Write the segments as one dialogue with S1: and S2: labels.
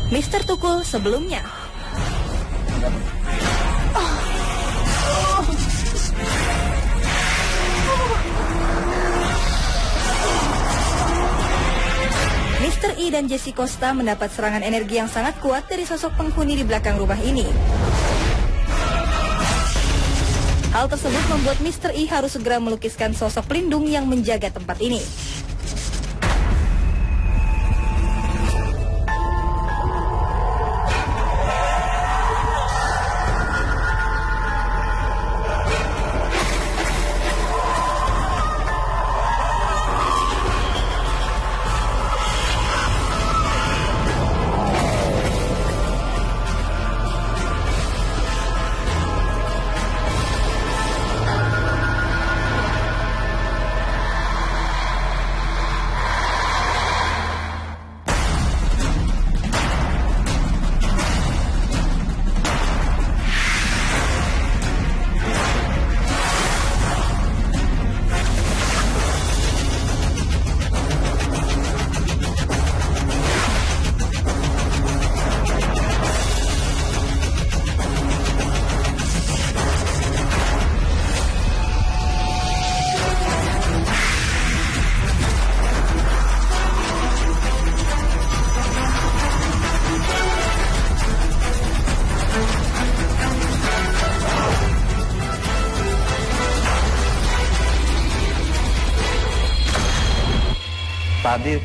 S1: Mister Tukul sebelumnya. Mr. E dan Jesse Costa mendapat serangan energi yang sangat kuat dari sosok penghuni di belakang rumah ini. Hal tersebut membuat Mr. E harus segera melukiskan sosok pelindung yang menjaga tempat ini.
S2: Tadi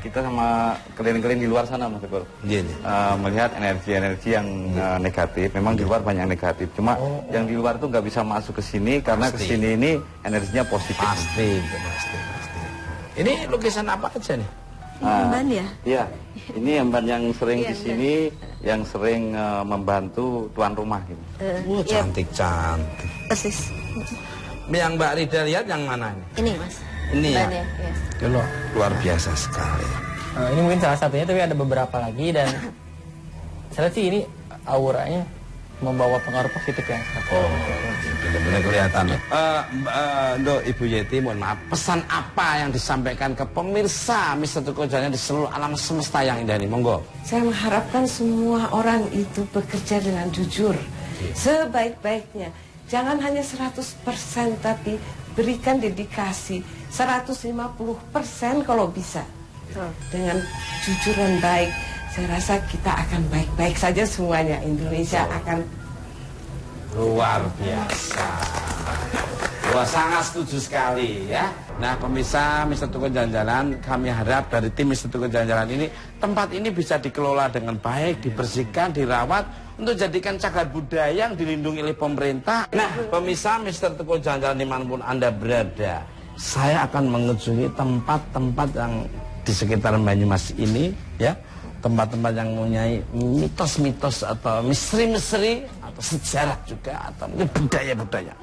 S2: kita sama keliling-keliling di luar sana, Mas Teguh, melihat energi-energi yang negatif. Memang di luar banyak negatif. Cuma yang di luar tuh nggak bisa masuk ke sini karena ke sini ini energinya positif.
S3: Pasti. Ini lukisan apa aja nih?
S1: Emban ya?
S2: Iya, ini emban yang sering di sini, yang sering membantu tuan rumah gitu.
S3: Cantik-cantik.
S1: Persis.
S3: Yang Mbak Rida lihat yang mana ini?
S1: Ini, Mas.
S3: Ini ya?
S1: Yes.
S3: Luar biasa sekali.
S4: Ini mungkin salah satunya, tapi ada beberapa lagi. Dan saya lihat sih ini auranya membawa pengaruh positif yang
S3: benar-benar kelihatan. Untuk Ibu Yeti, mohon maaf, pesan apa yang disampaikan ke pemirsa Mister Tukul Jalan di seluruh alam semesta yang indah ini? Monggo.
S5: Saya mengharapkan semua orang itu bekerja dengan jujur, sebaik-baiknya. Jangan hanya 100%, tapi berikan dedikasi 150% kalau bisa. Dengan jujur dan baik, saya rasa kita akan baik-baik saja semuanya. Indonesia akan
S3: luar biasa. Wah, sangat setuju sekali ya. Nah, pemirsa Mister Tukul Jalan-Jalan, kami harap dari tim Mister Tukul Jalan-Jalan ini, tempat ini bisa dikelola dengan baik, dibersihkan, dirawat, untuk jadikan cagar budaya yang dilindungi oleh pemerintah. Nah, pemirsa Mister Tukul Jalan-Jalan dimanapun Anda berada, saya akan mengunjungi tempat-tempat yang di sekitar Banyumas ini, ya, tempat-tempat yang mempunyai mitos-mitos atau misteri-misteri atau sejarah juga atau mungkin budaya-budaya.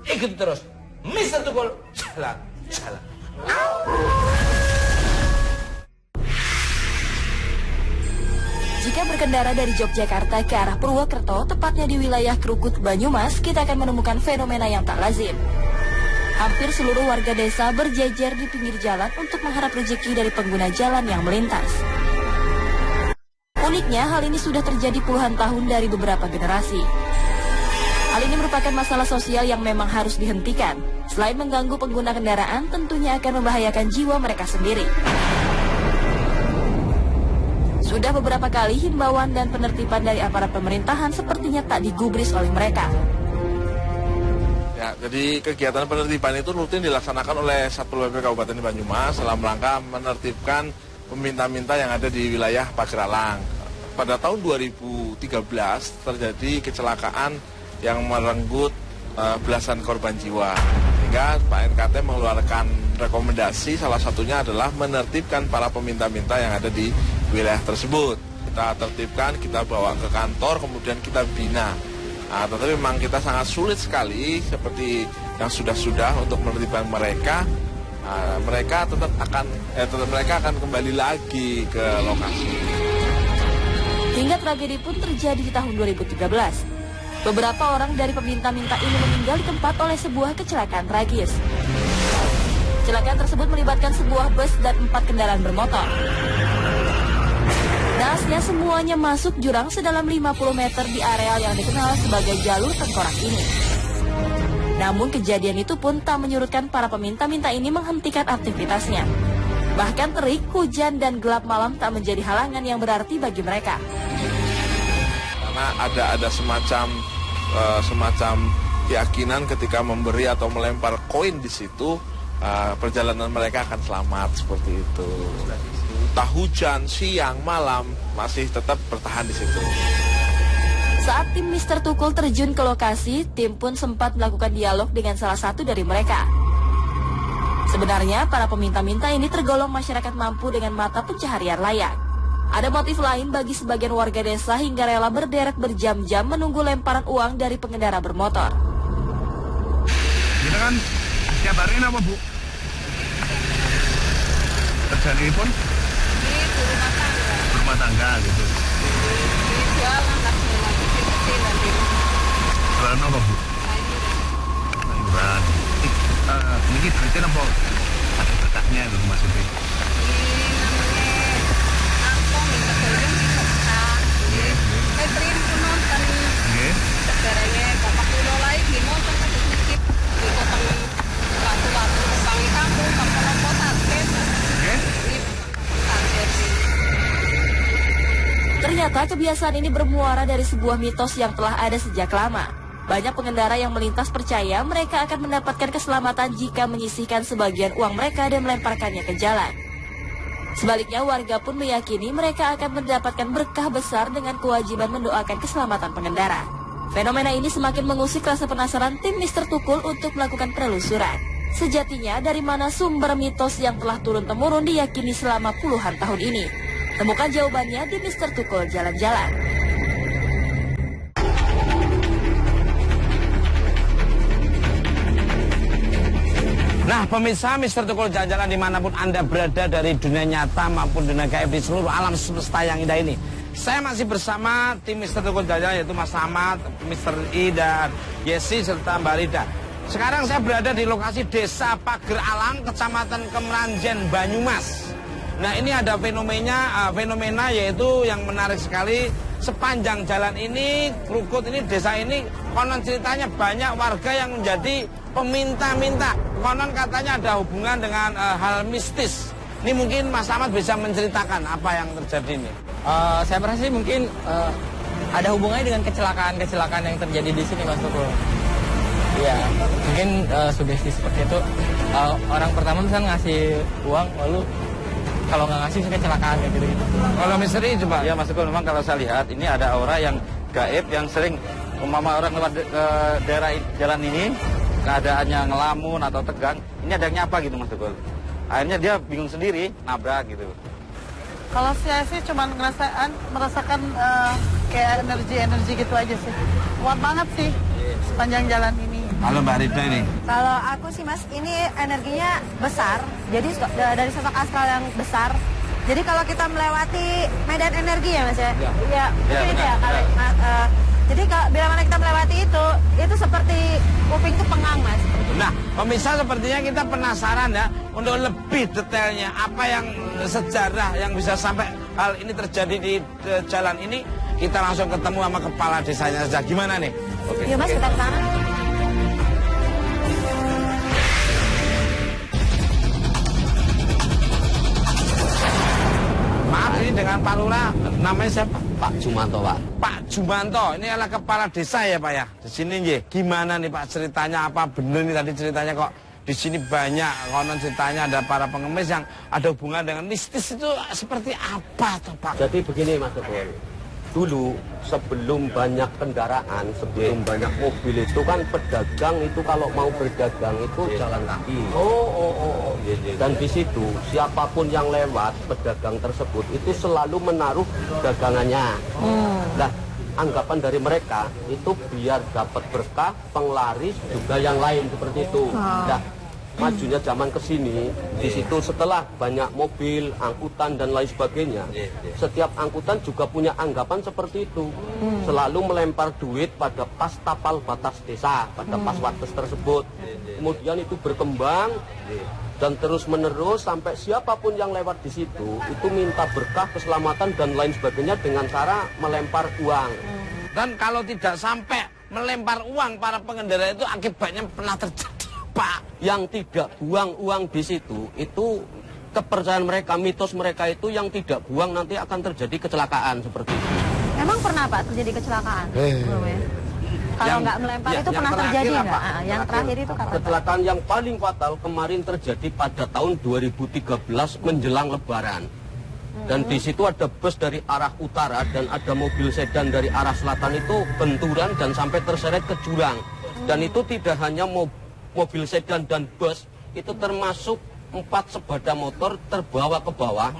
S3: Ikuti terus Mister Tukul Jalan-Jalan.
S1: Jika berkendara dari Yogyakarta ke arah Purwokerto, tepatnya di wilayah Krukut, Banyumas, kita akan menemukan fenomena yang tak lazim. Hampir seluruh warga desa berjejer di pinggir jalan untuk mengharap rezeki dari pengguna jalan yang melintas. Uniknya, hal ini sudah terjadi puluhan tahun dari beberapa generasi. Hal ini merupakan masalah sosial yang memang harus dihentikan. Selain mengganggu pengguna kendaraan, tentunya akan membahayakan jiwa mereka sendiri. Sudah beberapa kali himbauan dan penertiban dari aparat pemerintahan sepertinya tak digubris oleh mereka.
S6: Ya, jadi kegiatan penertiban itu rutin dilaksanakan oleh Satpol PP Kabupaten Banyumas dalam rangka menertibkan peminta-minta yang ada di wilayah Pagralang. Pada tahun 2013 terjadi kecelakaan yang merenggut belasan korban jiwa. Sehingga Pak NKT mengeluarkan rekomendasi, salah satunya adalah menertibkan para peminta-minta yang ada di wilayah tersebut. Kita tertibkan, kita bawa ke kantor, kemudian kita bina. Nah, tetapi memang kita sangat sulit sekali seperti yang sudah-sudah untuk menertibkan mereka. Mereka mereka akan kembali lagi ke lokasi.
S1: Hingga tragedi pun terjadi di tahun 2013. Beberapa orang dari peminta-minta ini meninggal di tempat oleh sebuah kecelakaan tragis. Kecelakaan tersebut melibatkan sebuah bus dan 4 kendaraan bermotor. Naasnya semuanya masuk jurang sedalam 50 meter di areal yang dikenal sebagai jalur tengkorak ini. Namun kejadian itu pun tak menyurutkan para peminta-minta ini menghentikan aktivitasnya. Bahkan terik, hujan, dan gelap malam tak menjadi halangan yang berarti bagi mereka.
S6: Karena ada semacam keyakinan ketika memberi atau melempar koin di situ, perjalanan mereka akan selamat seperti itu. Entah hujan, siang, malam masih tetap bertahan di situ.
S1: Saat tim Mr. Tukul terjun ke lokasi, tim pun sempat melakukan dialog dengan salah satu dari mereka. Sebenarnya para peminta-minta ini tergolong masyarakat mampu dengan mata pencaharian layak. Ada motif lain bagi sebagian warga desa hingga rela berderet berjam-jam menunggu lemparan uang dari pengendara bermotor.
S7: Kita kan setiap hari apa, Bu? Kerjaan ini pun? Rumah tangga gitu. Jualan apa, Bu? Sayuran. Ini berarti apa? Ada berkahnya itu Mas Siti.
S1: Ternyata kebiasaan ini bermuara dari sebuah mitos yang telah ada sejak lama. Banyak pengendara yang melintas percaya mereka akan mendapatkan keselamatan jika menyisihkan sebagian uang mereka dan melemparkannya ke jalan. Sebaliknya, warga pun meyakini mereka akan mendapatkan berkah besar dengan kewajiban mendoakan keselamatan pengendara. Fenomena ini semakin mengusik rasa penasaran tim Mr. Tukul untuk melakukan penelusuran. Sejatinya, dari mana sumber mitos yang telah turun-temurun diyakini selama puluhan tahun ini? Temukan jawabannya di Mr. Tukul Jalan-Jalan.
S3: Nah, pemirsa Mr. Tukul Jalan-Jalan dimanapun Anda berada dari dunia nyata maupun dunia gaib di seluruh alam semesta yang indah ini. Saya masih bersama tim Mr. Tukul Jalan-Jalan yaitu Mas Ahmad, Mr. I, dan Yesi serta Mbak Rida. Sekarang saya berada di lokasi Desa Pager Alang, Kecamatan Kemeranjen, Banyumas. Nah, ini ada fenomena yaitu yang menarik sekali. Sepanjang jalan ini, Krukut ini, desa ini, konon ceritanya banyak warga yang menjadi peminta-minta. Konon katanya ada hubungan dengan hal mistis. Ini mungkin Mas Ahmad bisa menceritakan apa yang terjadi ini.
S4: Saya merasa sih mungkin ada hubungannya dengan kecelakaan yang terjadi di sini, Mas Tukul. Iya, mungkin sugesti seperti itu. Orang pertama misalnya ngasih uang, lalu kalau nggak ngasih saya kecelakaan kayak gitu-gitu.
S3: Kalau misteri coba.
S2: Ya Mas Tukul, memang kalau saya lihat ini ada aura yang gaib yang sering umpama orang lewat ke daerah jalan ini keadaannya ngelamun atau tegang. Ini ada yang nyapa gitu Mas Tukul. Akhirnya dia bingung sendiri, nabrak gitu.
S8: Kalau saya sih cuma merasakan kayak energi gitu aja sih. Kuat banget sih sepanjang jalan ini.
S3: Halo Mbak Rida ini.
S9: Kalau aku sih Mas, ini energinya besar. Jadi dari sosok astral yang besar. Jadi kalau kita melewati medan energi ya Mas ya? Iya, mungkin itu ya. Jadi bila mana kita melewati itu seperti kuping itu pengang Mas.
S3: Nah, pemirsa sepertinya kita penasaran ya untuk lebih detailnya apa yang sejarah yang bisa sampai hal ini terjadi di jalan ini. Kita langsung ketemu sama kepala desanya saja. Gimana nih?
S9: Oke. Yuk Mas, kita ke sana.
S3: Maaf, ini dengan Pak Lurah, namanya siapa?
S10: Pak Jumanto, Pak.
S3: Pak Jumanto, ini adalah kepala desa ya Pak ya? Di sini ya, gimana nih Pak ceritanya, apa bener nih tadi ceritanya kok di sini banyak, konon ceritanya ada para pengemis yang ada hubungan dengan mistis itu seperti apa tuh Pak?
S10: Jadi begini Mas Tukul, dulu sebelum banyak kendaraan, sebelum banyak mobil itu kan pedagang itu kalau mau berdagang itu jalan kaki. Dan di situ siapapun yang lewat pedagang tersebut itu selalu menaruh dagangannya. Nah, anggapan dari mereka itu biar dapat berkah, penglaris juga yang lain seperti itu. Nah, majunya zaman kesini, di situ setelah banyak mobil, angkutan dan lain sebagainya, setiap angkutan juga punya anggapan seperti itu, selalu melempar duit pada pas tapal batas desa, pada pas wates tersebut. Kemudian itu berkembang, dan terus-menerus sampai siapapun yang lewat di situ itu minta berkah, keselamatan dan lain sebagainya dengan cara melempar uang.
S3: Dan kalau tidak sampai melempar uang para pengendara itu akibatnya pernah terjadi, Pak.
S10: Yang tidak buang uang di situ itu kepercayaan mereka, mitos mereka itu yang tidak buang nanti akan terjadi kecelakaan seperti itu.
S9: Emang pernah Pak terjadi kecelakaan? Belum ya? Kalau nggak melempar itu pernah terjadi nggak? Yang terakhir itu kapan?
S10: Kecelakaan yang paling fatal kemarin terjadi pada tahun 2013 menjelang Lebaran. Dan di situ ada bus dari arah utara dan ada mobil sedan dari arah selatan itu benturan dan sampai terseret ke jurang. Dan itu tidak hanya mobil sedan dan bus, itu termasuk 4 sepeda motor terbawa ke bawah.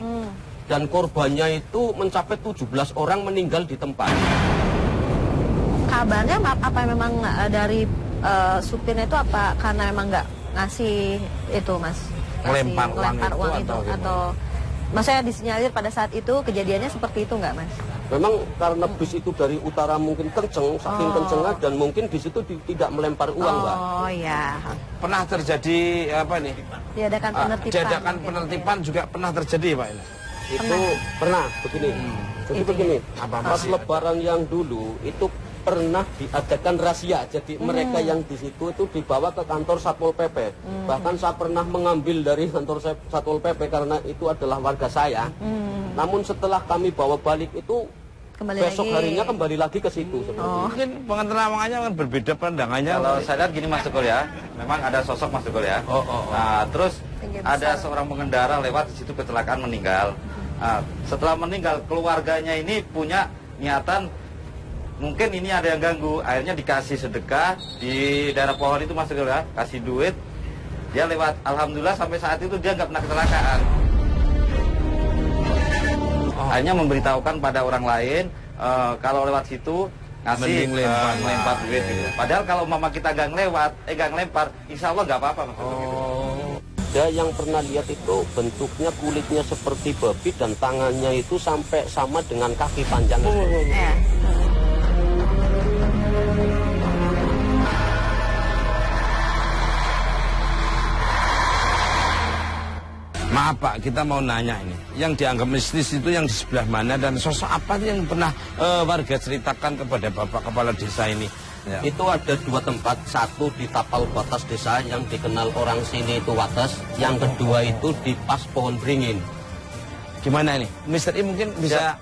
S10: Dan korbannya itu mencapai 17 orang meninggal di tempat.
S9: Kabarnya apa memang dari supirnya itu apa karena memang nggak ngasih itu Mas?
S3: Melempar
S9: uang itu atau maksudnya disinyalir pada saat itu kejadiannya seperti itu nggak Mas?
S10: Memang karena bus itu dari utara mungkin kenceng, saking kencengnya dan mungkin di situ tidak melempar uang, Mbak.
S9: Oh iya.
S3: Pernah terjadi apa nih?
S9: Diadakan penertiban.
S3: Diadakan penertiban juga pernah terjadi, Pak ini.
S10: Itu pernah begini. Jadi begini. Pas Lebaran yang dulu itu pernah diadakan razia. Jadi mereka yang di situ itu dibawa ke kantor Satpol PP. Bahkan saya pernah mengambil dari kantor Satpol PP karena itu adalah warga saya. Namun setelah kami bawa balik itu besok harinya kembali lagi ke situ.
S3: Mungkin pengenalannya kan berbeda pandangannya.
S2: Kalau saya lihat gini Mas Tukul ya, memang ada sosok Mas Tukul ya. Nah, terus ada seorang pengendara lewat di situ kecelakaan meninggal. Nah, setelah meninggal keluarganya ini punya niatan mungkin ini ada yang ganggu, akhirnya dikasih sedekah di daerah pohon itu Mas Tukul ya, kasih duit. Dia lewat, alhamdulillah sampai saat itu dia nggak pernah kecelakaan. Hanya memberitahukan pada orang lain kalau lewat situ ngasih melempar duit gitu. Padahal kalau mama kita gak ngelempar, insya Allah gak apa-apa.
S10: Ada yang pernah lihat itu bentuknya kulitnya seperti babi dan tangannya itu sampai sama dengan kaki panjang.
S3: Maaf Pak, kita mau nanya ini. Yang dianggap mistis itu yang di sebelah mana dan sosok apa yang pernah warga ceritakan kepada Bapak Kepala Desa ini?
S10: Ya. Itu ada 2 tempat, satu di tapal batas desa yang dikenal orang sini itu Wates, yang kedua itu di pas pohon beringin.
S3: Gimana ini? Mister I mungkin bisa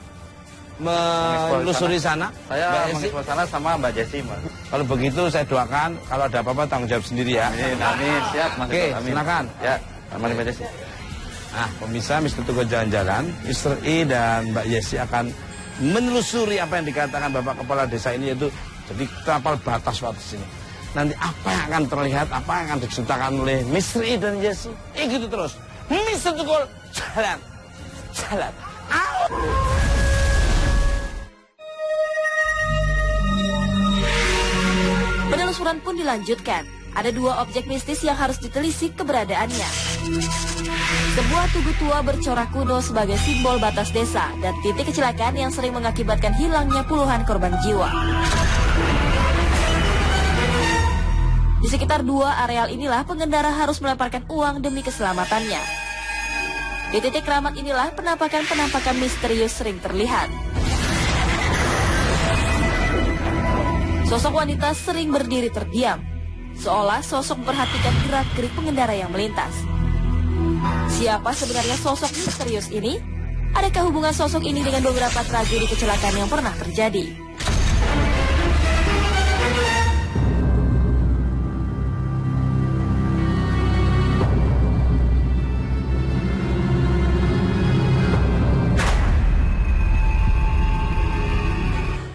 S3: menelusuri sana?
S2: Saya mengeksplor sana sama Mbak Jessi, Mas.
S3: Kalau begitu saya doakan, kalau ada apa-apa tanggung jawab sendiri ya.
S2: Amin, siap Mas.
S3: Oke, silakan.
S2: Ya, sama Mbak Jessi.
S3: Nah, pemirsa Mister Tukul Jalan-Jalan, Mister I dan Mbak Yesi akan menelusuri apa yang dikatakan Bapak Kepala Desa ini, yaitu jadi tapal batas ini. Nanti apa yang akan terlihat, apa yang akan diceritakan oleh Mister I dan Yesi. Gitu terus. Mister Tukul Jalan-Jalan.
S1: Penelusuran pun dilanjutkan. Ada 2 objek mistis yang harus ditelisik keberadaannya. Sebuah tugu tua bercorak kuno sebagai simbol batas desa dan titik kecelakaan yang sering mengakibatkan hilangnya puluhan korban jiwa. Di sekitar 2 areal inilah pengendara harus melemparkan uang demi keselamatannya. Di titik keramat inilah penampakan-penampakan misterius sering terlihat. Sosok wanita sering berdiri terdiam, seolah sosok memperhatikan gerak-gerik pengendara yang melintas. Siapa sebenarnya sosok misterius ini? Adakah hubungan sosok ini dengan beberapa tragedi kecelakaan yang pernah terjadi?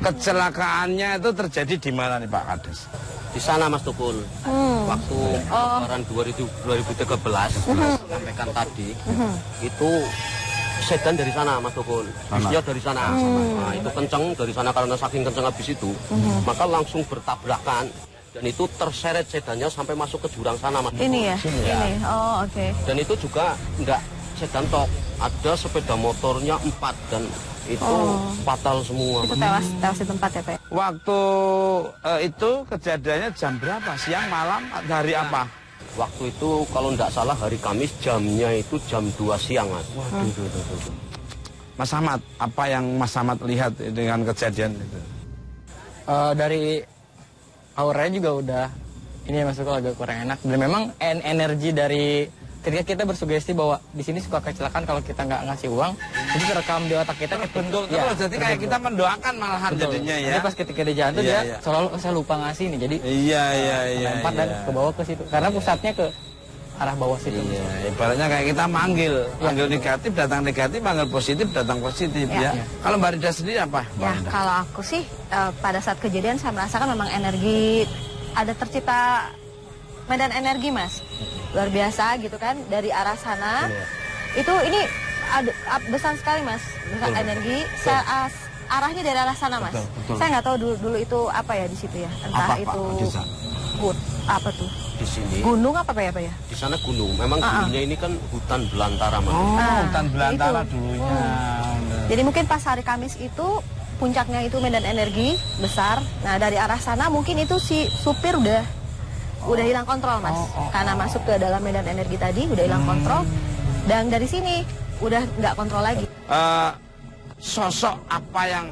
S3: Kecelakaannya itu terjadi di mana nih Pak Kades?
S10: Di sana Mas Tukul. Waktu Lebaran 2013 sampaikan tadi itu sedan dari sana Mas Tukul. Bisnya dari sana. Nah, itu kenceng dari sana karena saking kenceng habis itu, maka langsung bertabrakan dan itu terseret sedannya sampai masuk ke jurang sana Mas Tukul.
S9: Ini ya? Ini. Oh, oke.
S10: Dan itu juga enggak sedan tok, ada sepeda motornya 4 dan itu fatal semua.
S9: Itu tewas di tempat ya Pak?
S3: Waktu itu kejadiannya jam berapa? Siang, malam, hari apa?
S10: Waktu itu kalau tidak salah hari Kamis jamnya itu jam 2 siang, Mas.
S3: Waduh. Mas Ahmad, apa yang Mas Ahmad lihat dengan kejadian itu?
S4: Dari auranya juga udah ini ya, Mas Tukul, agak kurang enak. Dan memang energi dari ketika kita bersugesti bahwa di sini suka kecelakaan kalau kita nggak ngasih uang, itu terekam di otak kita.
S3: Betul, jadi kayak kita mendoakan malahan jadinya ya.
S4: Jadi pas ketika dia jalan tuh dia selalu saya lupa ngasih nih, jadi lempar dan ke bawah ke situ. Karena pusatnya ke arah bawah situ.
S3: Iya, ibaratnya kayak kita manggil negatif datang negatif, manggil positif datang positif ya. Kalau Mbak Rida sendiri apa?
S9: Ya, kalau aku sih pada saat kejadian saya merasakan memang energi, ada tercipta medan energi, Mas. Luar biasa gitu kan, dari arah sana. Itu ini besar sekali, Mas. Besar energi. Arahnya dari arah sana, Mas. Saya nggak tahu dulu itu apa ya di situ ya. Entah itu apa tuh?
S10: Di sini.
S9: Gunung apa ya, Pak ya?
S10: Di sana gunung. Memang dulunya ini kan hutan belantara, Mas.
S3: Hutan belantara dulunya.
S9: Jadi mungkin pas hari Kamis itu puncaknya itu medan energi besar. Nah, dari arah sana mungkin itu si supir udah hilang kontrol, Mas. Karena masuk ke dalam medan energi tadi udah hilang kontrol. Dan dari sini udah nggak kontrol lagi.
S3: Sosok apa yang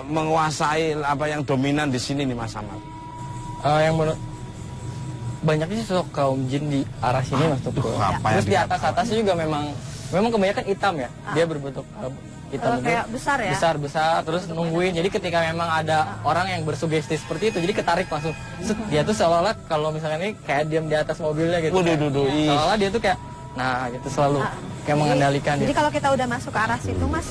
S3: menguasai, apa yang dominan di sini nih, Mas Ahmad?
S4: Yang banyaknya sih sosok kaum jin di arah sini, Mas Tukul. Terus di atasnya juga memang kebanyakan hitam ya. Dia berbentuk hitam
S9: kayak besar ya?
S4: Besar, terus nungguin. Jadi ketika memang ada orang yang bersugesti seperti itu, jadi ketarik langsung. Dia tuh seolah-olah kalau misalnya ini kayak diam di atas mobilnya gitu. Seolah-olah dia tuh kayak, nah gitu selalu kayak mengendalikan.
S9: Jadi kalau kita udah masuk ke arah situ, Mas,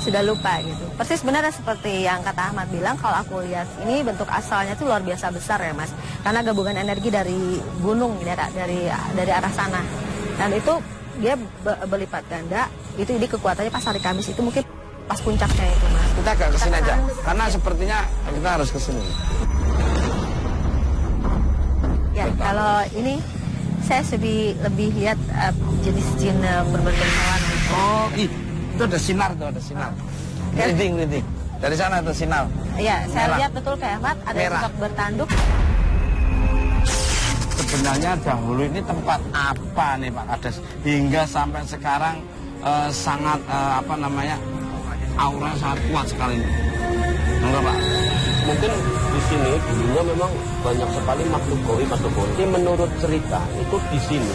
S9: sudah lupa gitu. Persis benar seperti yang kata Ahmad bilang, kalau aku lihat ini bentuk asalnya tuh luar biasa besar ya, Mas. Karena gabungan energi dari gunung, dari arah sana. Dan itu dia berlipat ganda. Itu jadi kekuatannya pas hari Kamis itu mungkin pas puncaknya itu, Mas.
S3: Kita agak kesini aja, karena sepertinya kita harus kesini.
S9: Ya, kalau ini saya lebih lihat jenis jin berbentuk hewan.
S3: Oh, itu ada sinar tuh, ada sinar. Rinting. Dari sana ada sinar.
S9: Iya, saya lihat betul kayak Ahmad, ada sosok bertanduk.
S3: Sebenarnya dahulu ini tempat apa nih Pak Kades? Hingga sampai sekarang sangat aura sangat kuat sekali. Enggak Pak?
S10: Mungkin di sini dulunya memang banyak sekali makhluk gaib. Jadi menurut cerita itu di sini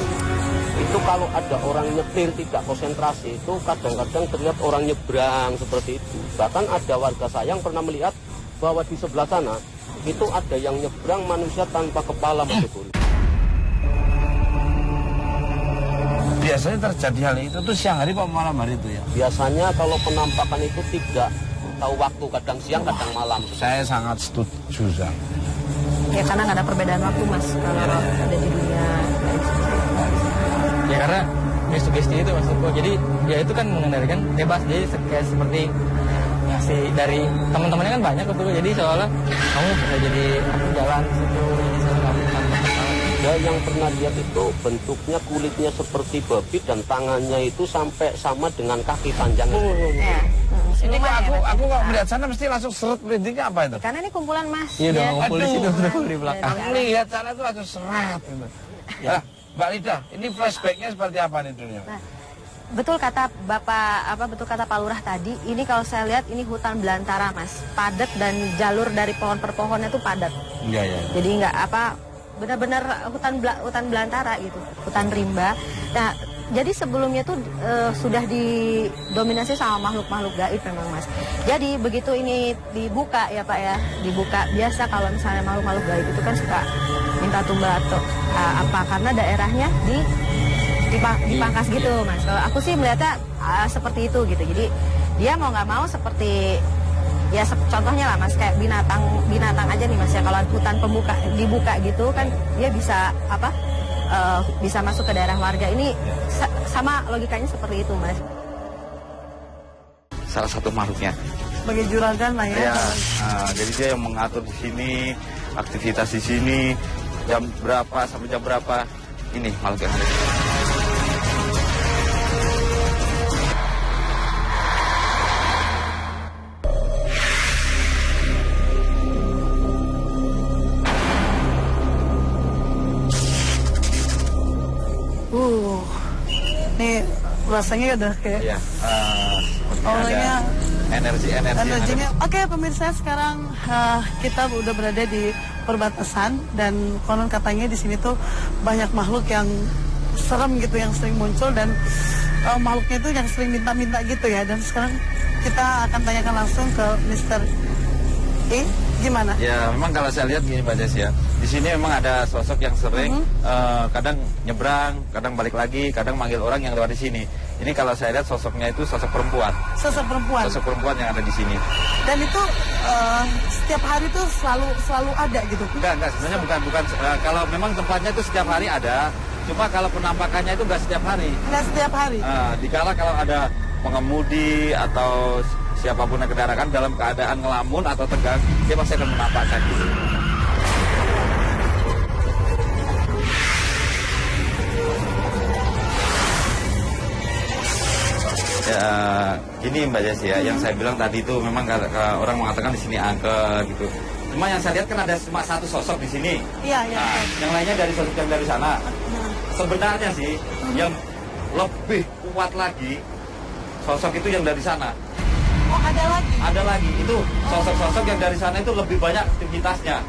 S10: itu kalau ada orang nyetir tidak konsentrasi itu kadang-kadang terlihat orang nyebrang seperti itu. Bahkan ada warga saya yang pernah melihat bahwa di sebelah sana itu ada yang nyebrang manusia tanpa kepala, Mas Tukul.
S3: Biasanya terjadi hal itu tuh siang hari apa malam hari itu ya?
S10: Biasanya kalau penampakan itu tidak tahu waktu, kadang siang, kadang malam.
S3: Saya sangat setuju, Zang.
S9: Ya karena nggak ada perbedaan waktu, Mas, kalau ada di dunia.
S4: Ya karena sugesti itu, Mas Tukul. Jadi dia itu kan mengendalikan bebas, jadi kayak seperti ngasih dari teman-temannya kan banyak betul. Jadi seolah kamu bisa jadi aku jalan situ, jadi kamu
S10: Ya, yang pernah lihat itu bentuknya kulitnya seperti babi dan tangannya itu sampai sama dengan kaki panjangnya.
S3: Ini aku kalau melihat sana mesti langsung seret merindingnya apa itu?
S9: Karena ini kumpulan Mas.
S4: Iya, ngumpul di situ di belakang.
S3: Lihat sana itu langsung seret. Ya, Mbak Rida, ini flashbacknya seperti apa nih dunia?
S9: Nah, betul kata Pak Lurah tadi, ini kalau saya lihat ini hutan belantara, Mas. Padat dan jalur dari pohon per pohonnya itu padat.
S3: Iya.
S9: Jadi benar-benar hutan belantara gitu, hutan rimba. Nah, jadi sebelumnya tuh sudah didominasi sama makhluk-makhluk gaib memang, Mas. Jadi begitu ini dibuka ya Pak ya, dibuka biasa kalau misalnya makhluk-makhluk gaib itu kan suka minta tumbal atau karena daerahnya dipangkas gitu, Mas. Kalau aku sih melihatnya seperti itu gitu. Jadi dia mau nggak mau seperti ya contohnya lah, Mas, kayak binatang aja nih, Mas, ya. Kalau hutan dibuka gitu kan dia bisa bisa masuk ke daerah warga. Ini sama logikanya seperti itu, Mas.
S2: Salah satu makhluknya.
S8: Sebagai juragan lah ya.
S2: Jadi dia yang mengatur di sini, aktivitas di sini, jam berapa sampai jam berapa, ini makhluk yang ada di sini.
S8: rasanya udah kayak energinya. Oke, pemirsa, sekarang kita udah berada di perbatasan dan konon katanya di sini tuh banyak makhluk yang serem gitu yang sering muncul dan makhluknya itu yang sering minta-minta gitu ya. Dan sekarang kita akan tanyakan langsung ke Mr. E, gimana?
S2: Ya, memang kalau saya lihat gini Mbak Des ya, di sini memang ada sosok yang sering kadang nyebrang, kadang balik lagi, kadang manggil orang yang lewat di sini. Ini kalau saya lihat sosoknya itu sosok perempuan.
S8: Sosok perempuan.
S2: Sosok perempuan yang ada di sini.
S8: Dan itu setiap hari itu selalu ada gitu?
S2: Enggak, sebenarnya bukan. Kalau memang tempatnya itu setiap hari ada, cuma kalau penampakannya itu enggak setiap hari.
S8: Enggak setiap hari?
S2: Dikala kalau ada pengemudi atau siapapun yang kendaraan dalam keadaan ngelamun atau tegang, dia pasti akan menampakkan gitu. Ya, gini Mbak Jess ya, yang saya bilang tadi itu memang orang mengatakan di sini angker gitu. Cuma yang saya lihat kan ada cuma satu sosok di sini.
S8: Iya.
S2: Yang lainnya dari sosok yang dari sana. Sebenarnya sih yang lebih kuat lagi sosok itu yang dari sana.
S8: Oh, ada lagi? Ada
S2: lagi. Itu sosok-sosok yang dari sana itu lebih banyak aktivitasnya.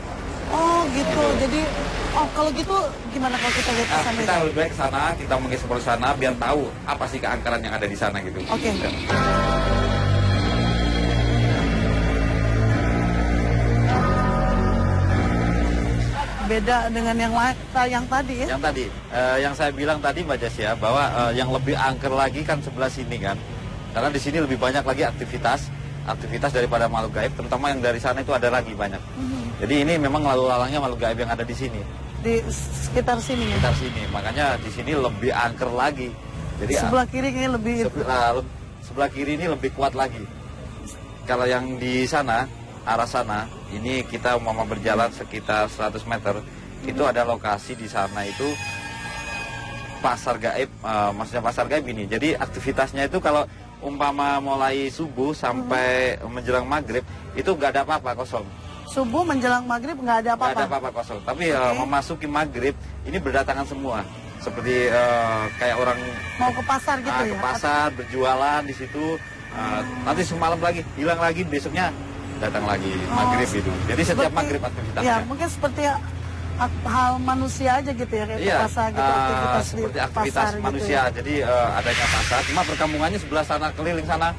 S8: Oh, gitu. Jadi, kalau gitu gimana kalau kita lihat ke sana?
S2: Kita lebih baik ke sana, kita mengeksplor sana biar tahu apa sih keangkeran yang ada di sana gitu.
S8: Oke. Beda dengan yang tadi ya?
S2: Yang tadi, yang saya bilang tadi Mbak Jess ya, bahwa yang lebih angker lagi kan sebelah sini kan. Karena di sini lebih banyak lagi aktivitas daripada makhluk gaib, terutama yang dari sana itu ada lagi banyak. Jadi ini memang lalu lalangnya makhluk gaib yang ada di sini.
S8: Di sekitar sini ya?
S2: Sekitar sini, makanya di sini lebih angker lagi. Jadi
S8: sebelah kiri ini lebih...
S2: Sebelah kiri ini lebih kuat lagi. Kalau yang di sana, arah sana, ini kita mau berjalan sekitar 100 meter, itu ada lokasi di sana itu pasar gaib, maksudnya pasar gaib ini. Jadi aktivitasnya itu kalau umpama mulai subuh sampai menjelang maghrib itu nggak ada apa-apa, kosong.
S8: Subuh menjelang maghrib nggak ada apa-apa?
S2: Nggak ada apa-apa, kosong. Tapi memasuki maghrib ini berdatangan semua. Seperti kayak orang
S8: mau ke pasar gitu ya?
S2: Ke pasar, berjualan di situ. Nanti semalam lagi, hilang lagi, besoknya datang lagi maghrib gitu. Jadi setiap maghrib aktivitasnya.
S8: Ya, mungkin seperti hal manusia aja gitu ya, kayak pasar gitu, aktivitas
S2: seperti
S8: di
S2: aktivitas
S8: pasar
S2: manusia
S8: gitu ya.
S2: Jadi adanya pasar, cuma perkampungannya sebelah sana, keliling sana.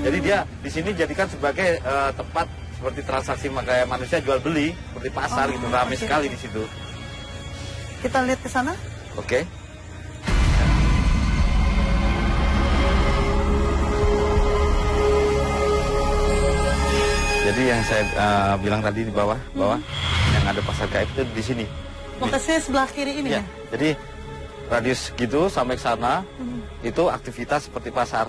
S2: Jadi dia di sini jadikan sebagai tempat seperti transaksi kayak manusia jual beli, seperti pasar gitu, ramai sekali di situ.
S8: Kita lihat ke sana?
S2: Oke. Jadi yang saya bilang tadi di bawah yang ada pasar gaib itu di sini.
S8: Lokasinya sebelah kiri ini ya?
S2: Jadi radius gitu sampai ke sana itu aktivitas seperti pasar.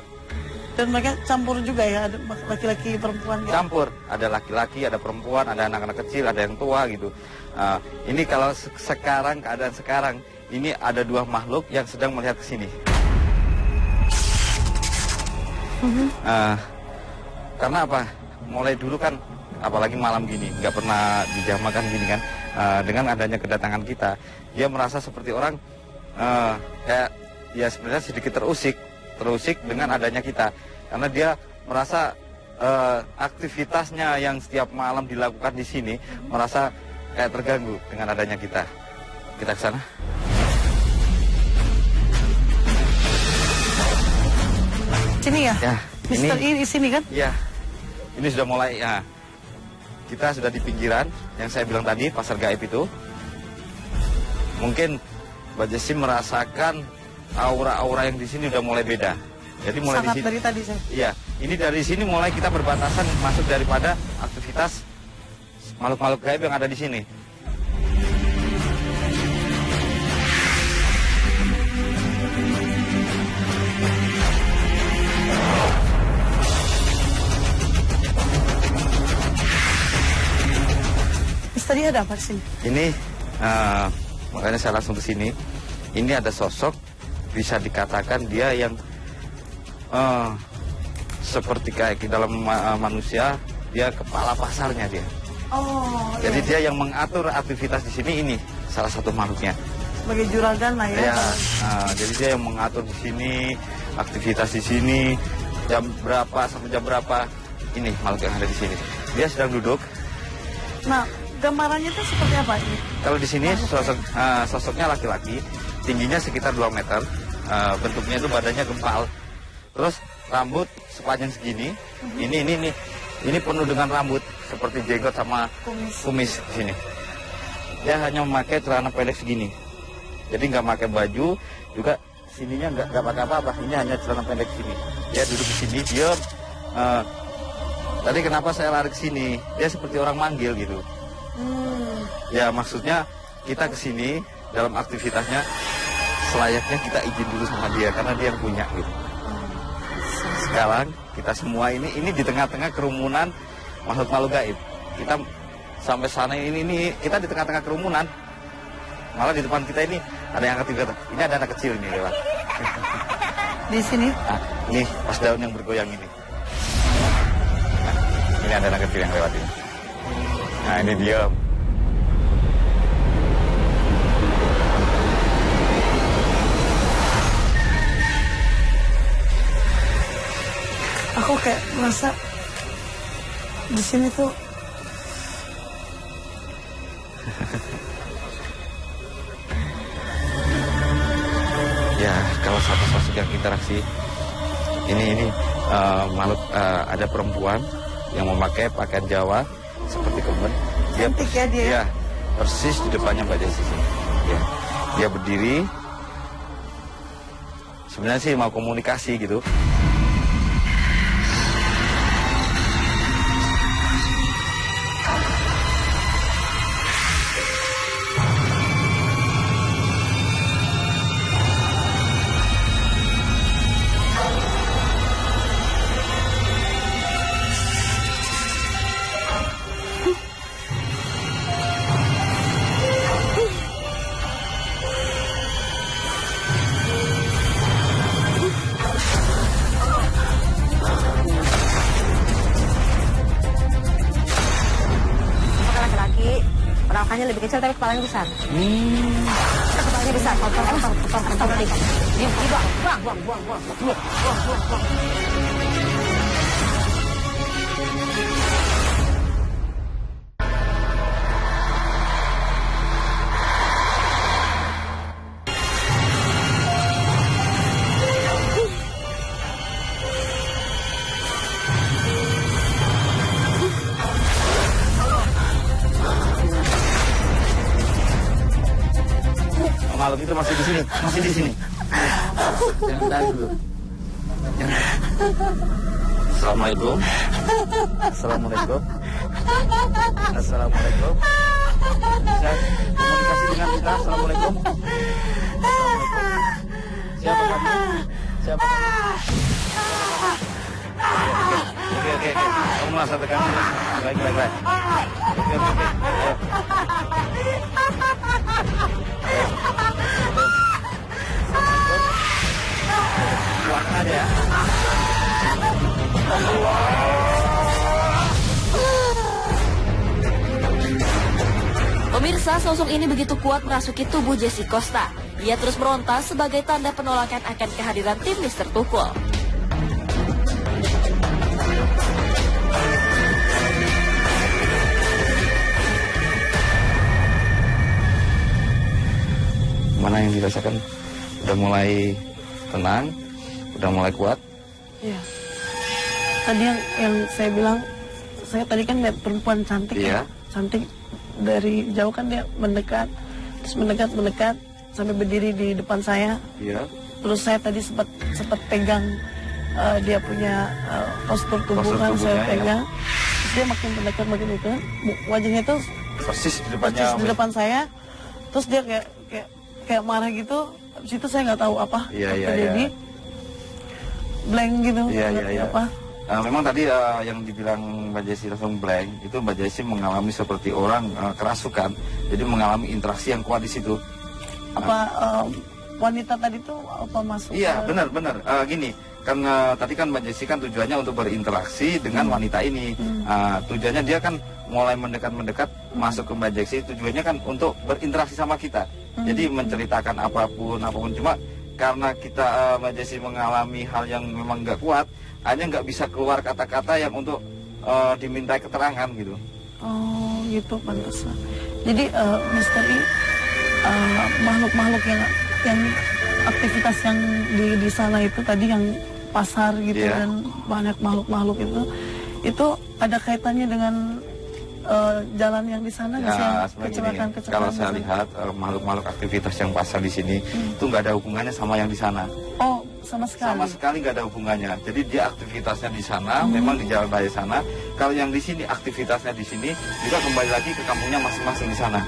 S8: Dan mereka campur juga ya, ada laki-laki perempuan gitu?
S2: Campur, ada laki-laki, ada perempuan, ada anak-anak kecil, ada yang tua gitu. Ini kalau sekarang, keadaan sekarang, ini ada dua makhluk yang sedang melihat ke sini. Karena apa? Mulai dulu kan, apalagi malam gini, nggak pernah dijamakan gini kan. Dengan adanya kedatangan kita, dia merasa seperti orang kayak ya sebenarnya sedikit terusik dengan adanya kita. Karena dia merasa aktivitasnya yang setiap malam dilakukan di sini merasa kayak terganggu dengan adanya kita. Kita ke sana.
S8: Sini ya?
S2: Ya.
S8: Mister ini di sini kan?
S2: Iya. Ini sudah mulai ya. Kita sudah di pinggiran yang saya bilang tadi, pasar gaib itu. Mungkin Mbak Jessi merasakan aura-aura yang di sini udah mulai beda. Jadi mulai
S8: sangat
S2: di sini.
S8: Dari tadi saya.
S2: Iya, ini dari sini mulai kita berbatasan masuk daripada aktivitas makhluk-makhluk gaib yang ada di sini.
S8: Tadi ada apa sih?
S2: Ini makanya saya langsung ke sini. Ini ada sosok bisa dikatakan dia yang seperti kayak di dalam manusia, dia kepala pasarnya dia.
S8: Oh.
S2: Jadi dia yang mengatur aktivitas di sini, ini salah satu makhluknya.
S8: sebagai juragan lah ya.
S2: Jadi dia yang mengatur di sini, aktivitas di sini, jam berapa sampai jam berapa. Ini makhluk yang ada di sini. Dia sedang duduk.
S8: Nah, gambarannya itu seperti apa ini?
S2: Kalau di sini sosoknya laki-laki, tingginya sekitar 2 meter, bentuknya itu badannya gempal. Terus rambut sepanjang segini. Ini penuh dengan rambut seperti jenggot sama kumis di sini. Dia hanya memakai celana pendek segini. Jadi nggak pakai baju, juga sininya nggak pakai apa-apa. Ini hanya celana pendek sini. Dia duduk di sini, diam. Tadi kenapa saya lari ke sini? Dia seperti orang manggil gitu. Ya maksudnya kita ke sini dalam aktivitasnya selayaknya kita izin dulu sama dia karena dia yang punya gitu. Sekarang kita semua ini di tengah-tengah kerumunan makhluk-makhluk gaib. Kita sampai sana ini kita di tengah-tengah kerumunan. Malah di depan kita ini ada yang angkat. Ini ada anak kecil ini lewat.
S8: Di sini?
S2: Nah, ini pas daun yang bergoyang ini. Ini ada anak kecil yang lewat ini. Nah, ini diam.
S8: Aku kayak merasa di sini tuh
S2: ya, kalau satu sosok yang interaksi ini makhluk ada perempuan yang memakai pakaian Jawa seperti kemben.
S8: Cantik ya dia.
S2: Ya, persis di depannya Mbak Desi sini. Ya, dia berdiri. Sebenarnya sih mau komunikasi gitu.
S9: Perawakannya lebih kecil tapi kepalanya besar. Kepalanya besar. Potong berarti. Buang.
S2: Makhluk itu masih di sini. Jangan tahan dulu. Assalamualaikum. Bisa komunikasi dengan kita. Assalamualaikum. Siapa kamu? Oke. Kamu merasa tekan? Baik. Oke.
S1: Pemirsa, sosok ini begitu kuat merasuki tubuh Jesse Costa. Ia terus meronta sebagai tanda penolakan akan kehadiran tim Mr. Tukul.
S2: Mana yang dirasakan udah mulai tenang, udah mulai kuat?
S8: Iya. Tadi yang saya bilang, saya tadi kan lihat perempuan cantik ya, cantik. Dari jauh kan dia mendekat, terus mendekat sampai berdiri di depan saya.
S2: Iya.
S8: Terus saya tadi sempat pegang dia punya postur tubuh kan, saya pegang. Terus dia makin mendekat, wajahnya itu
S2: persis
S8: di depan saya. Terus dia kayak marah gitu. Habis itu saya nggak tahu apa terjadi. Blank gitu.
S2: Iya.
S8: Apa?
S2: Memang tadi yang dibilang Mbak Jessi langsung blank, itu Mbak Jessi mengalami seperti orang kerasukan, jadi mengalami interaksi yang kuat di situ.
S8: Apa wanita tadi tuh apa masuk?
S2: Iya, benar. Gini, kan tadi kan Mbak Jessi kan tujuannya untuk berinteraksi dengan wanita ini. Tujuannya dia kan mulai mendekat masuk ke Mbak Jessi, tujuannya kan untuk berinteraksi sama kita. Jadi menceritakan apapun. Cuma karena kita Majasi mengalami hal yang memang nggak kuat, hanya nggak bisa keluar kata-kata yang untuk diminta keterangan gitu.
S8: Oh gitu, pantesan. Jadi misteri makhluk-makhluk yang aktivitas yang di sana itu tadi yang pasar gitu dan banyak makhluk-makhluk itu ada kaitannya dengan jalan yang di sana nggak sih? Kecelakaan.
S2: Kalau saya lihat makhluk-makhluk aktivitas yang pasar di sini itu nggak ada hubungannya sama yang di sana.
S8: Oh, sama sekali? Sama
S2: sekali nggak ada hubungannya. Jadi dia aktivitasnya di sana, memang di jalan raya sana. Kalau yang di sini aktivitasnya di sini juga kembali lagi ke kampungnya masing-masing di sana.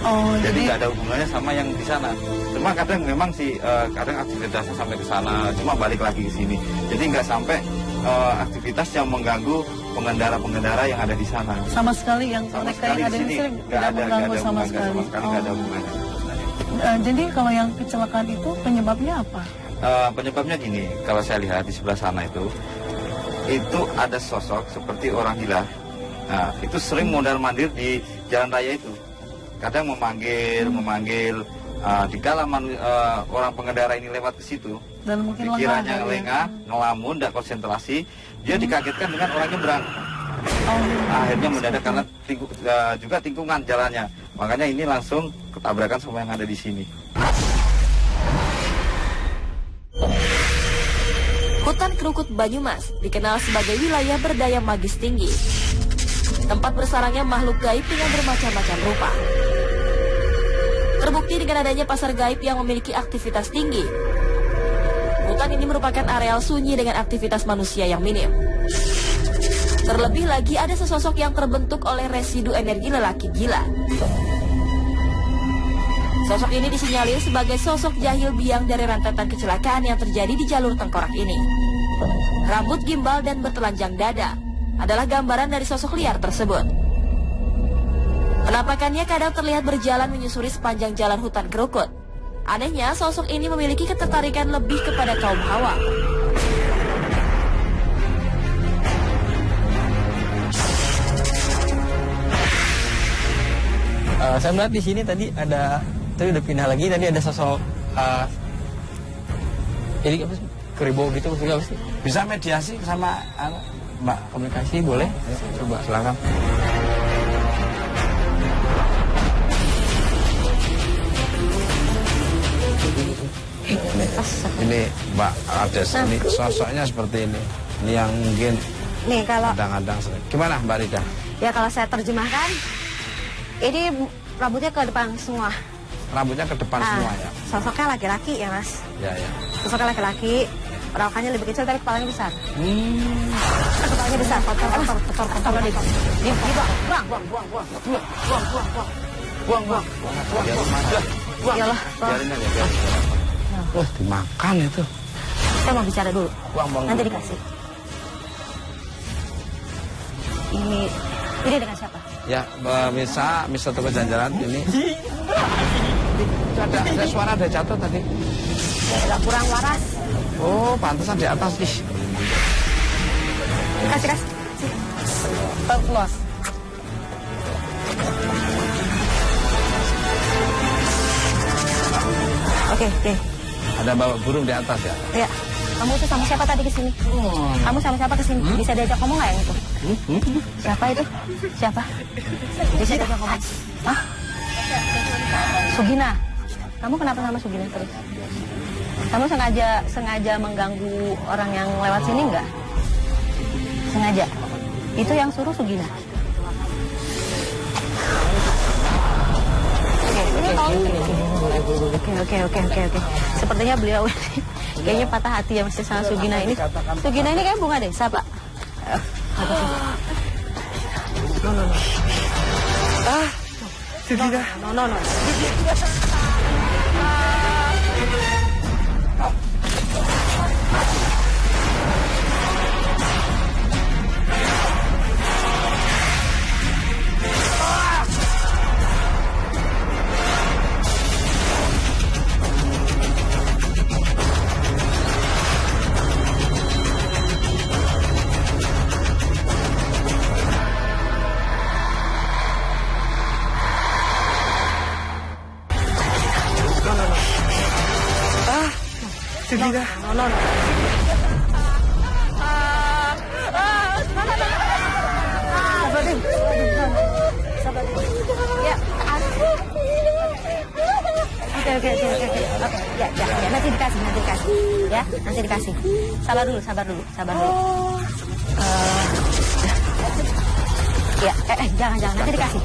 S8: Oh,
S2: jadi nggak ada hubungannya sama yang di sana. Cuma kadang memang sih kadang aktivitasnya sampai ke sana, cuma balik lagi ke sini. Jadi nggak sampai aktivitas yang mengganggu pengendara-pengendara yang ada di sana.
S8: Sama sekali yang mereka yang ada di sini tidak mengganggu sama sekali.
S2: Nggak ada hubungannya.
S8: Jadi kalau yang kecelakaan itu penyebabnya apa?
S2: Penyebabnya gini, kalau saya lihat di sebelah sana itu ada sosok seperti orang gila. Nah, itu sering mondar-mandir di jalan raya itu. Kadang memanggil. Dikala orang pengendara ini lewat ke situ,
S8: dan mungkin
S2: pikirannya lengah, ngelamun, tidak konsentrasi, dia dikagetkan dengan orang nyebrang. Akhirnya mendadak karena juga tikungan jalannya, makanya ini langsung ketabrakan sama yang ada di sini.
S1: Hutan Krukut Banyumas dikenal sebagai wilayah berdaya magis tinggi. Tempat bersarangnya makhluk gaib dengan bermacam-macam rupa. Terbukti dengan adanya pasar gaib yang memiliki aktivitas tinggi. Hutan ini merupakan areal sunyi dengan aktivitas manusia yang minim. Terlebih lagi ada sesosok yang terbentuk oleh residu energi lelaki gila. Sosok ini disinyalir sebagai sosok jahil biang dari rentetan kecelakaan yang terjadi di jalur tengkorak ini. Rambut gimbal dan bertelanjang dada adalah gambaran dari sosok liar tersebut. Penampakannya kadang terlihat berjalan menyusuri sepanjang jalan hutan Krukut. Anehnya, sosok ini memiliki ketertarikan lebih kepada kaum Hawa.
S4: Saya melihat di sini tadi ada, tadi udah pindah lagi, tadi ada sosok jadi apa sih? Keribau gitu maksudnya apa sih?
S3: Bisa mediasi sama Mbak?
S4: Komunikasi boleh? Coba silakan.
S3: Ini Mbak Ades, ini sosoknya seperti ini. Ini yang mungkin
S9: nih kalau
S3: kadang-kadang gimana Mbak Rida?
S9: Ya kalau saya terjemahkan, ini rambutnya ke depan semua.
S3: Rambutnya ke depan semua ya.
S9: Sosoknya laki-laki ya Mas.
S3: Ya.
S9: Sosoknya laki-laki, perawakannya lebih kecil tapi kepalanya besar. Kepalanya besar, kotor. Buang. Iyalah.
S2: Biarin aja.
S3: Dimakan itu.
S9: Saya mau bicara dulu.
S3: Buang.
S9: Nanti dikasih. Ini dengan siapa?
S3: Ya, Mr. Toko Janjalan ini. Ada suara ada jatuh tadi.
S9: Agak kurang waras.
S3: Oh, pantesan di atas nih.
S9: Kasih.
S8: Terkeluas.
S9: Oke.
S3: Ada bawa burung di atas ya?
S9: Iya. Kamu tuh sama siapa tadi kesini? Kamu sama siapa kesini? Bisa diajak ngomong nggak yang itu? Siapa itu? Siapa? Bisa diajak ngomong? Hah? Sugina. Kamu kenapa sama Sugina terus? Kamu sengaja mengganggu orang yang lewat sini nggak? Sengaja. Itu yang suruh Sugina. Oke. Sepertinya beliau ini kayaknya patah hati ya masih sama Sugina ini. Sugina ini kayak bunga desa, Pak. No.
S8: Sugina.
S9: No.
S3: Rida?
S9: No. Sabar. Ya. Oke. Ya, nanti dikasih. Ya, nanti dikasih. Sabar dulu. Ya, jangan, nanti dikasih.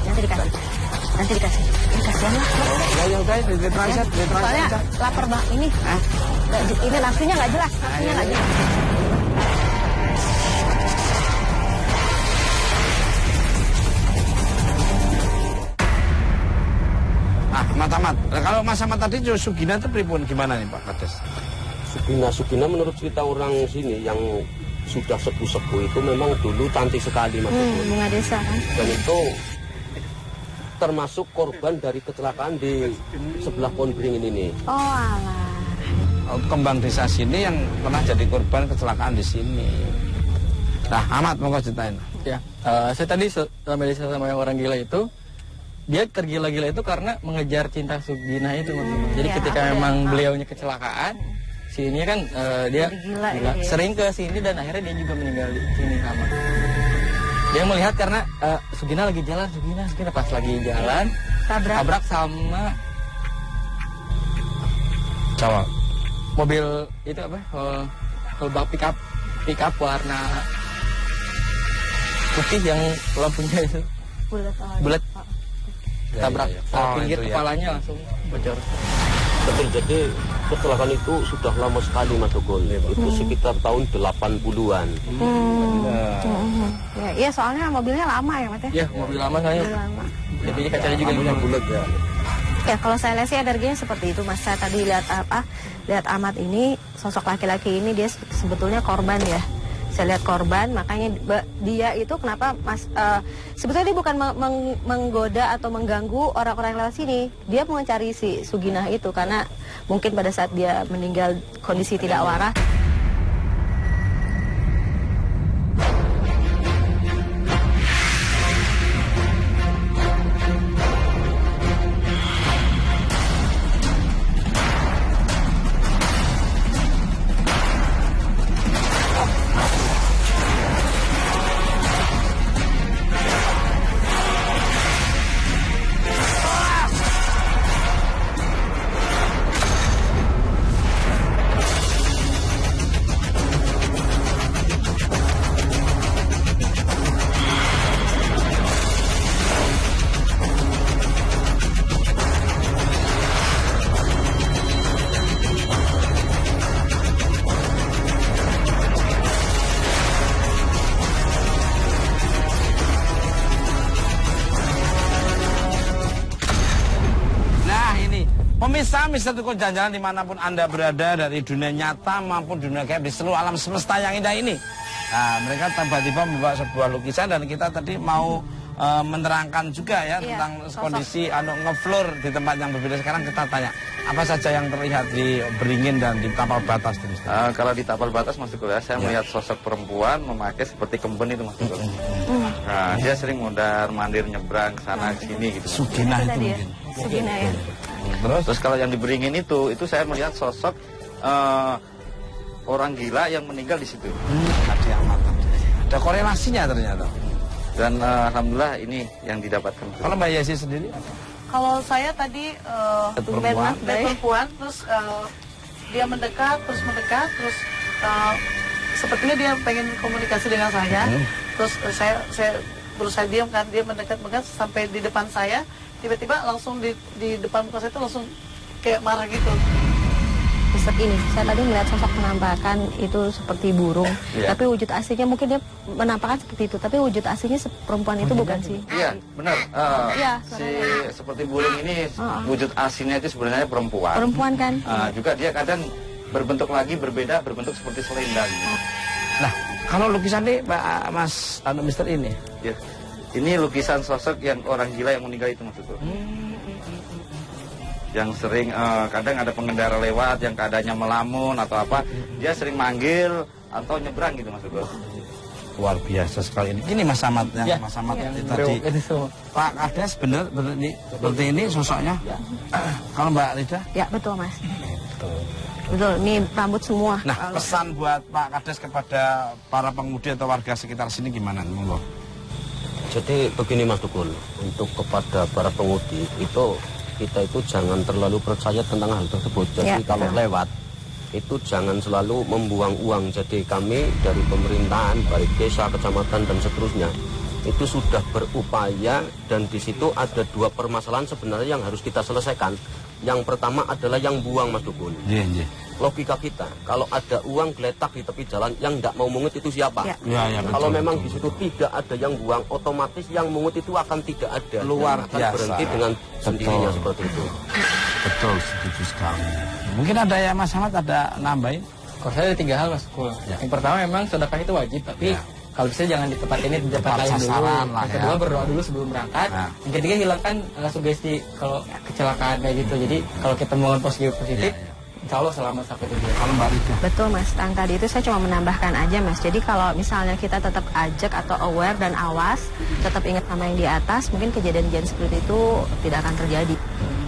S9: Kasihan lah.
S3: Ya udah, ditransit.
S9: Soalnya lapar banget ini. Ini nafsunya nggak jelas.
S3: Mat. Kalau Mas Ahmad tadi Sugina itu pripun gimana nih Pak Kades?
S10: Sugina menurut cerita orang sini yang sudah sepuh-sepuh itu memang dulu cantik sekali Mas.
S9: Bunga desa kan.
S10: Dan itu termasuk korban dari kecelakaan di sebelah pohon beringin ini.
S9: Oh alah.
S3: Kembang desa sini yang pernah jadi korban kecelakaan di sini. Nah, Ahmad mau ceritain.
S4: Ya, saya tadi sama yang orang gila itu, dia tergila-gila itu karena mengejar cinta Sugina itu. Jadi ketika memang beliaunya kecelakaan, sini kan dia gila, sering ke sini dan akhirnya dia juga meninggal di sini sama. Dia melihat karena Sugina lagi jalan, Sugina pas lagi jalan tabrak sama
S3: cowok.
S4: Mobil itu apa? Bak pick up warna putih yang lampunya itu bulat. Tabrak pinggir kepalanya langsung bocor.
S10: Betul, jadi kecelakaan itu sudah lama sekali Mas Ogol. Itu sekitar tahun 80-an.
S9: Ya, soalnya mobilnya lama ya Mas ya?
S4: Iya, mobil lama saya. Jadi kacanya juga bulat ya.
S9: Ya, kalau saya lihat sih energinya seperti itu Mas. Saya tadi lihat Ahmad ini, sosok laki-laki ini dia sebetulnya korban ya. Saya lihat korban, makanya dia itu kenapa Mas sebetulnya dia bukan menggoda atau mengganggu orang-orang yang lewat sini. Dia mau mencari si Sugina itu karena mungkin pada saat dia meninggal kondisi tidak waras.
S3: Pemirsa Mister Tukul Jalan-Jalan dimanapun Anda berada, dari dunia nyata maupun dunia gaib di seluruh alam semesta yang indah ini. Nah, mereka tiba-tiba membawa sebuah lukisan dan kita tadi mau menerangkan juga ya tentang kondisi ngefloor di tempat yang berbeda. Sekarang kita tanya, apa saja yang terlihat di Beringin dan di Tapal Batas?
S2: Kalau di Tapal Batas Mas Tukul ya, saya melihat sosok perempuan memakai seperti kemben itu Mas Tukul. Nah, dia sering mondar-mandir nyebrang sana sini gitu.
S3: Sugina itu mungkin.
S9: Sugina ya.
S2: Terus kalau yang di Beringin itu saya melihat sosok orang gila yang meninggal di situ.
S3: Ada korelasinya ternyata.
S2: Dan alhamdulillah ini yang didapatkan.
S3: Kalau Mbak Yesi sendiri?
S8: Kalau saya tadi perempuan, terus dia mendekat, terus sepertinya dia pengen komunikasi dengan saya. Terus saya berusaha diam kan, dia mendekat sampai di depan saya. Tiba-tiba langsung di depan muka saya itu langsung kayak marah gitu.
S9: Seperti ini, saya tadi melihat sosok penampakan itu seperti burung, tapi wujud aslinya mungkin dia menampakkan seperti itu, tapi wujud aslinya perempuan itu bukan sih.
S2: Iya, benar. Seperti burung ini wujud aslinya itu sebenarnya perempuan.
S9: Perempuan kan?
S2: Juga dia kadang berbentuk lagi berbeda, berbentuk seperti selendang.
S3: Nah, kalau lukisan ini Mas Mister ini?
S2: Ya. Ini lukisan sosok yang orang gila yang meninggal itu maksudku. Yang sering kadang ada pengendara lewat yang keadaannya melamun atau apa, dia sering manggil atau nyebrang gitu maksudku.
S3: Luar biasa sekali ini. Ini Mas Ahmad yang Mas Ahmad tadi. Pak Kades benar seperti ini sosoknya. Kalau Mbak Rida?
S9: Ya betul Mas. Betul, ini rambut semua.
S3: Nah, pesan buat Pak Kades kepada para pengemudi atau warga sekitar sini gimana? Monggo.
S10: Jadi begini Mas Tukul, untuk kepada para pengemudi itu kita itu jangan terlalu percaya tentang hal tersebut. Jadi kalau lewat itu jangan selalu membuang uang. Jadi kami dari pemerintahan, baik desa, kecamatan dan seterusnya itu sudah berupaya, dan di situ ada dua permasalahan sebenarnya yang harus kita selesaikan. Yang pertama adalah yang buang Mas Dukun. Logika kita, kalau ada uang geletak di tepi jalan, yang tidak mau mungut itu siapa? Kalau memang di situ tidak ada yang buang, otomatis yang mungut itu akan tidak ada.
S3: Luar biasa.
S10: Berhenti dengan sendirinya seperti itu.
S3: Betul, setuju sekali. Mungkin ada ya Mas Ahmad, ada nambahin?
S4: Kalau saya ada 3 hal Mas Tukul. Yang pertama memang sedekah itu wajib, tapi kalau bisa jangan di tempat ini, di tempat lain dulu. Yang kedua berdoa dulu sebelum berangkat. Yang ketiga hilangkan sugesti kalau kecelakaan kayak gitu. Jadi kalau kita mau positif, insya Allah selamat sampai tujuan.
S3: Kalau Mbak Rita.
S9: Betul Mas, tadi itu saya cuma menambahkan aja Mas. Jadi kalau misalnya kita tetap ajak atau aware dan awas, tetap ingat sama yang di atas, mungkin kejadian-kejadian seperti itu tidak akan terjadi.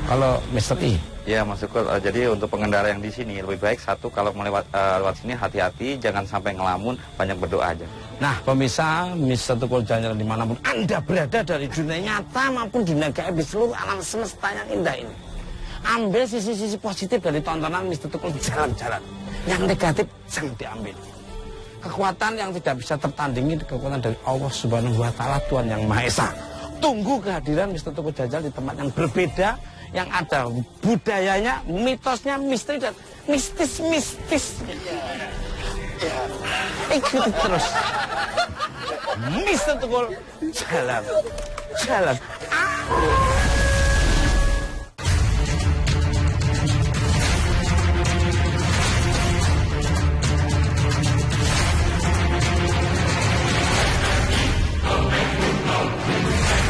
S3: Kalau Mr. I?
S2: Ya Mas Tukul, jadi untuk pengendara yang di sini lebih baik satu, kalau melewat lewat sini hati-hati, jangan sampai ngelamun, banyak berdoa aja.
S3: Nah pemirsa, Mr. Tukul jalan-jalan dimanapun Anda berada, dari dunia nyata maupun dunia gaib di seluruh alam semesta yang indah ini, ambil sisi-sisi positif dari tontonan Mr. Tukul jalan-jalan. Yang negatif jangan diambil. Kekuatan yang tidak bisa tertandingi, kekuatan dari Allah Subhanahu wa Ta'ala, Tuhan yang Maha Esa. Tunggu kehadiran Mr. Tukul jalan di tempat yang berbeda, yang ada budayanya, mitosnya, misteri dan mistis. Ikuti terus Mr. Tukul jalan.